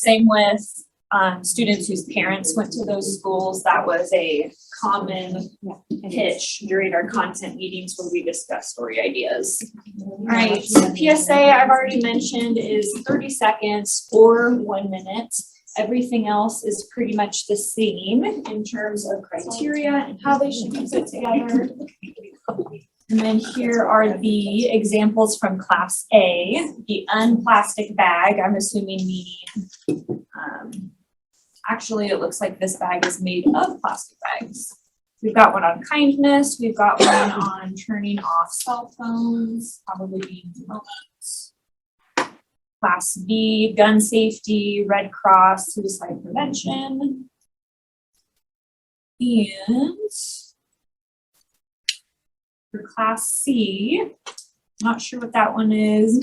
Same with students whose parents went to those schools. That was a common pitch during our content meetings where we discuss story ideas. All right, so PSA I've already mentioned is 30 seconds or 1 minute. Everything else is pretty much the same in terms of criteria and how they should be put together. And then here are the examples from Class A. The unplastic bag, I'm assuming meaning, actually it looks like this bag is made of plastic bags. We've got one on kindness, we've got one on turning off cell phones, probably being remote. Class B, gun safety, Red Cross, suicide prevention. And for Class C, not sure what that one is,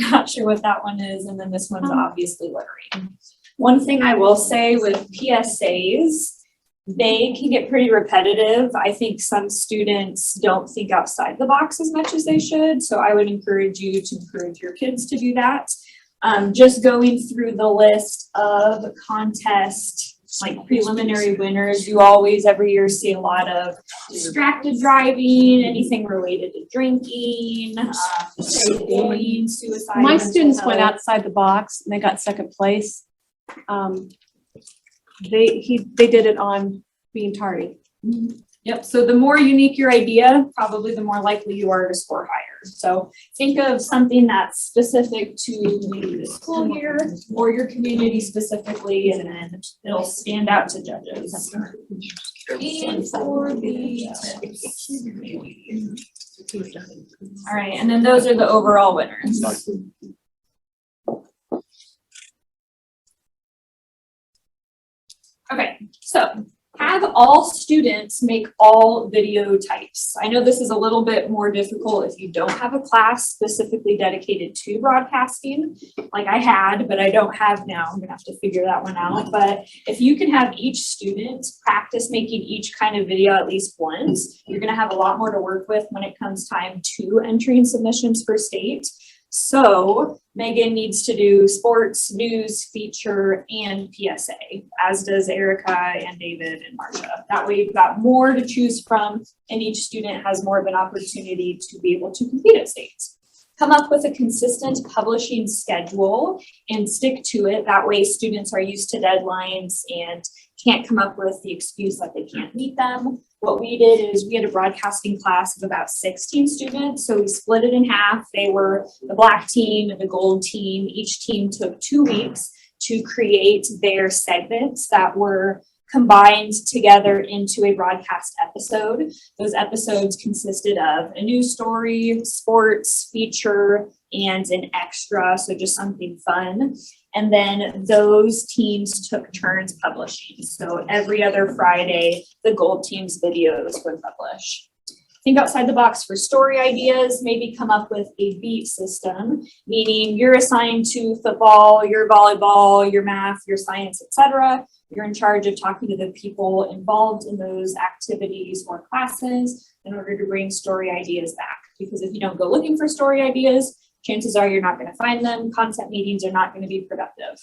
and then this one's obviously littering. One thing I will say with PSAs, they can get pretty repetitive. I think some students don't think outside the box as much as they should, so I would encourage you to encourage your kids to do that. Just going through the list of contest, like preliminary winners, you always every year see a lot of distracted driving, anything related to drinking, bullying, suicide. My students went outside the box and they got second place. They did it on being tardy. Yep, so the more unique your idea, probably the more likely you are to score higher. So think of something that's specific to maybe the school year or your community specifically, and then it'll stand out to judges. And for the all right, and then those are the overall winners. Okay, so have all students make all video types. I know this is a little bit more difficult if you don't have a class specifically dedicated to broadcasting, like I had, but I don't have now. I'm gonna have to figure that one out. But if you can have each student practice making each kind of video at least once, you're gonna have a lot more to work with when it comes time to entering submissions for state. So Megan needs to do sports, news, feature, and PSA, as does Erica and David and Marsha. That way you've got more to choose from, and each student has more of an opportunity to be able to compete at state. Come up with a consistent publishing schedule and stick to it. That way students are used to deadlines and can't come up with the excuse that they can't meet them. What we did is we had a broadcasting class of about 16 students. So we split it in half. They were the black team and the gold team. Each team took 2 weeks to create their segments that were combined together into a broadcast episode. Those episodes consisted of a news story, sports, feature, and an extra, so just something fun. And then those teams took turns publishing. So every other Friday, the gold team's videos would publish. Think outside the box for story ideas, maybe come up with a beat system, meaning you're assigned to football, your volleyball, your math, your science, etc. You're in charge of talking to the people involved in those activities or classes in order to bring story ideas back. Because if you don't go looking for story ideas, chances are you're not going to find them. Content meetings are not going to be productive.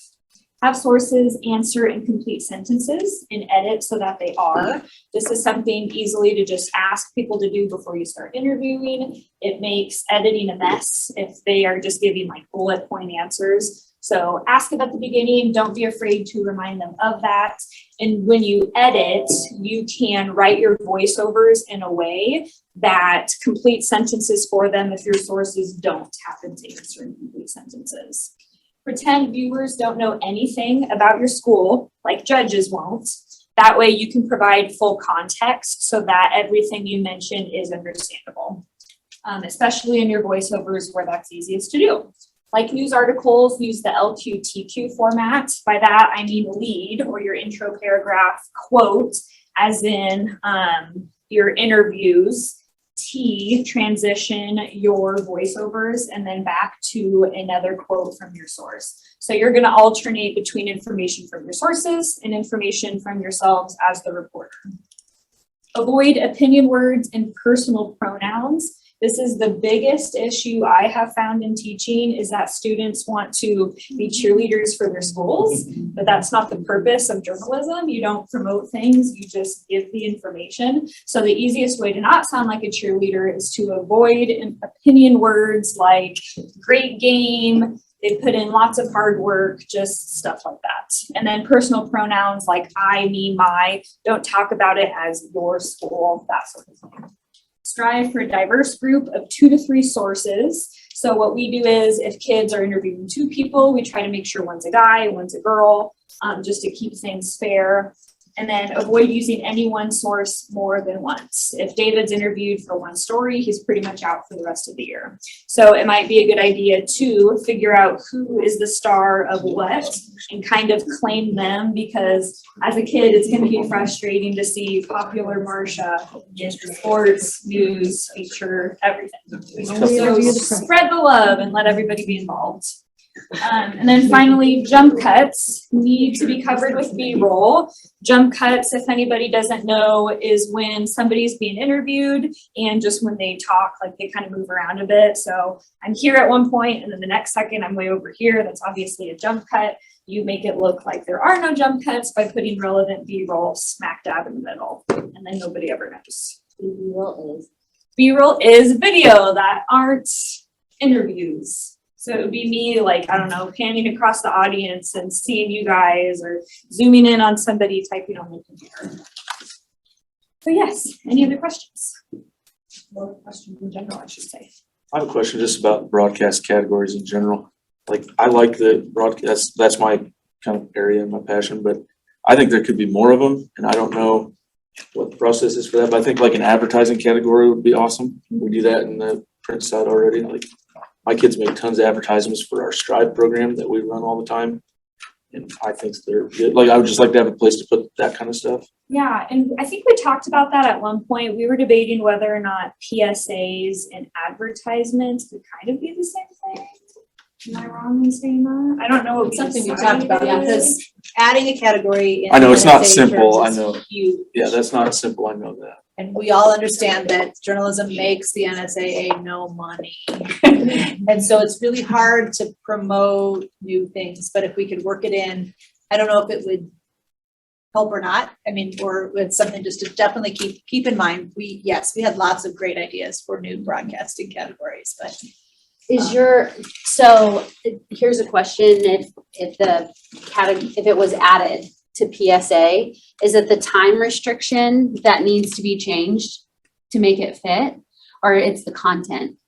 Have sources answer and complete sentences and edit so that they are. This is something easily to just ask people to do before you start interviewing. It makes editing a mess if they are just giving like bullet point answers. So ask it at the beginning. Don't be afraid to remind them of that. And when you edit, you can write your voiceovers in a way that complete sentences for them if your sources don't happen to answer in complete sentences. Pretend viewers don't know anything about your school, like judges won't. That way you can provide full context so that everything you mention is understandable, especially in your voiceovers where that's easiest to do. Like news articles, use the LQTQ format. By that, I mean lead or your intro paragraph, quote, as in your interviews, T, transition your voiceovers, and then back to another quote from your source. So you're going to alternate between information from your sources and information from yourselves as the reporter. Avoid opinion words and personal pronouns. This is the biggest issue I have found in teaching, is that students want to be cheerleaders for their schools, but that's not the purpose of journalism. You don't promote things, you just give the information. So the easiest way to not sound like a cheerleader is to avoid opinion words like great game, they put in lots of hard work, just stuff like that. And then personal pronouns like I, me, my, don't talk about it as your school, that sort of thing. Strive for a diverse group of 2 to 3 sources. So what we do is if kids are interviewing 2 people, we try to make sure one's a guy, one's a girl, just to keep things fair. And then avoid using any one source more than once. If David's interviewed for one story, he's pretty much out for the rest of the year. So it might be a good idea to figure out who is the star of what and kind of claim them, because as a kid, it's going to be frustrating to see popular Marcia in sports, news, feature, everything. So spread the love and let everybody be involved. And then finally, jump cuts need to be covered with B-roll. Jump cuts, if anybody doesn't know, is when somebody's being interviewed and just when they talk, like they kind of move around a bit. So I'm here at one point and then the next second I'm way over here. That's obviously a jump cut. You make it look like there are no jump cuts by putting relevant B-roll smack dab in the middle, and then nobody ever knows. B-roll is video that aren't interviews. So it would be me, like, I don't know, panning across the audience and seeing you guys, or zooming in on somebody typing on the computer. So yes, any other questions? Or questions in general, I should say. I have a question just about broadcast categories in general. Like, I like the broadcast, that's my kind of area and my passion, but I think there could be more of them, and I don't know what the process is for that, but I think like an advertising category would be awesome. We do that in the print side already. Like, my kids make tons of advertisements for our Strive program that we run all the time. And I think they're good. Like, I would just like to have a place to put that kind of stuff. Yeah, and I think we talked about that at one point. We were debating whether or not PSAs and advertisements could kind of be the same thing. Am I wrong in saying that? I don't know. What Something we talked about, yeah, because adding a category in I know it's not NSAA simple, terms I is know. huge. Yeah, that's not simple, I know that. And we all understand that journalism makes the NSAA no money. And so it's really hard to promote new things, but if we could work it in, I don't know if it would help or not. I mean, or it's something just to definitely keep in mind. We had lots of great ideas for new broadcasting categories, but So here's a question, if it was added to PSA, is it the time restriction that needs to be changed to make it fit, or it's the content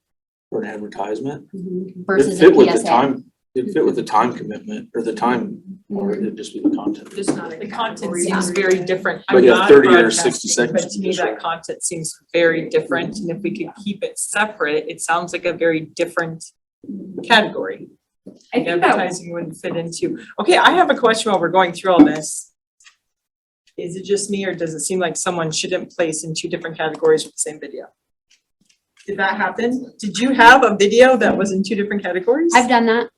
For an advertisement. versus It'd fit a with the PSA? time, it'd fit with the time commitment or the time, or it'd just be the content. Just not The content seems very different. But I'm yeah, not 30 or broadcasting, 60 seconds But to me, is that right. content seems very different, and if we could keep it separate, it sounds like a very different category. I think that Advertising wouldn't fit into. Okay, I have a question while we're going through all this. Is it just me, or does it seem like someone shouldn't place in 2 different categories with the same video? Did that happen? Did you have a video that was in 2 different categories? I've done that.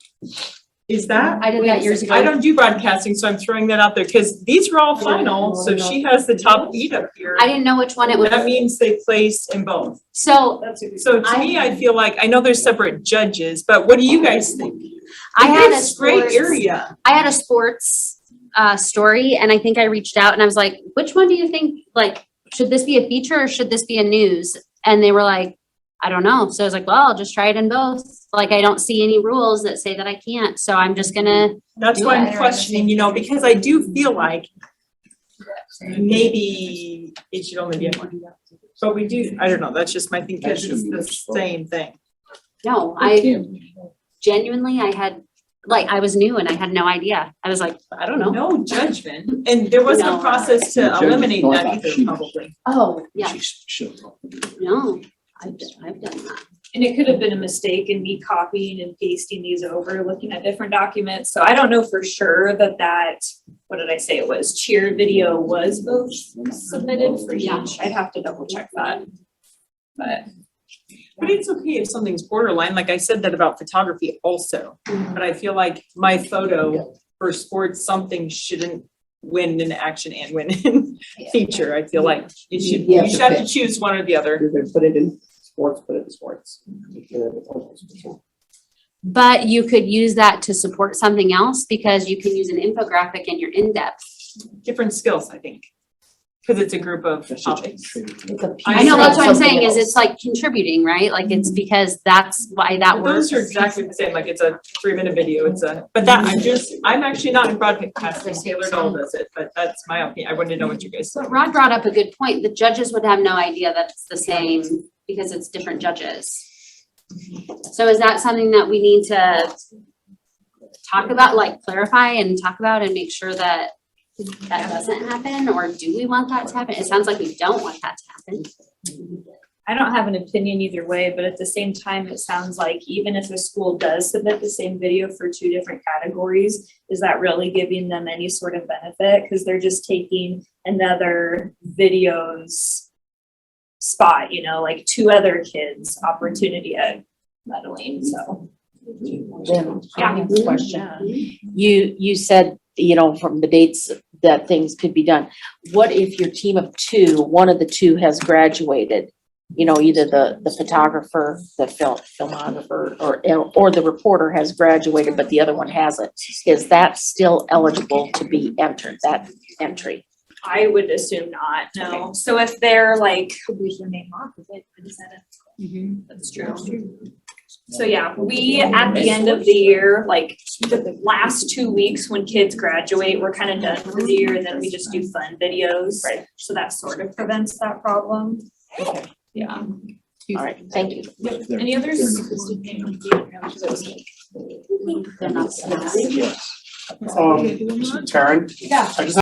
Is that? I did that years ago. I don't do broadcasting, so I'm throwing that out there, because these are all final, so she has the top 8 up here. I didn't know which one it was. That means they placed in both. So that's a good. So to me, I feel like, I know there's separate judges, but what do you guys think? I had a It's a great sports, area. I had a sports story, and I think I reached out and I was like, which one do you think, like, should this be a feature or should this be a news? And they were like, I don't know. So I was like, well, I'll just try it in both. Like, I don't see any rules that say that I can't. So I'm just gonna, That's why I'm questioning, because I do feel like maybe it should only be in one. But we do, I don't know, that's just my thing, because it's the same thing. no, I genuinely, I was new and I had no idea. I was like, I don't know. No judgment, and there was no No. process to eliminate that either, probably. Oh, yeah, She's- no, I've done that. And it could have been a mistake in me copying and pasting these over, looking at different documents. So I don't know for sure that, what did I say it was? Cheer video was both submitted for each. I'd have to double check that. But It's okay if something's borderline, like I said that about photography also, but I feel like my photo for sports, something shouldn't win in action and win in feature. I feel like you should have to choose one or the other. You're gonna put it in sports, put it in sports. But you could use that to support something else because you can use an infographic in your in-depth. Different skills, I think. Cause it's a group of topics. I know, that's what I'm saying, is it's like contributing, right? Like it's because that's why that But works. those are exactly the same, like it's a 3-minute video, but that, I'm actually not in broadcasting, Taylor Doll does it, but that's my opinion, I wanted to know what you guys But thought. Rod brought up a good point. The judges would have no idea that it's the same because it's different judges. So is that something that we need to talk about, like clarify and talk about and make sure that that doesn't happen, or do we want that to happen? It sounds like we don't want that to happen. I don't have an opinion either way, but at the same time, it sounds like even if a school does submit the same video for 2 different categories, is that really giving them any sort of benefit? Because they're just taking another video's spot, you know, like 2 other kids' opportunity at meddling, so. Then, Yeah. question. You said, you know, from the dates that things could be done. What if your team of 2, one of the 2 has graduated? You know, either the photographer, the filmographer, or the reporter has graduated, but the other one hasn't. Is that still eligible to be entered, that entry? I would assume not, no. So if they're like, leave their name off of it, I said it. That's true. So yeah, we, at the end of the year, like the last 2 weeks when kids graduate, we're kind of done for the year and then we just do fun videos. Right. So that sort of prevents that problem. Okay. Yeah. All right, thank you. Any others? They're not. Taryn? Yeah. I just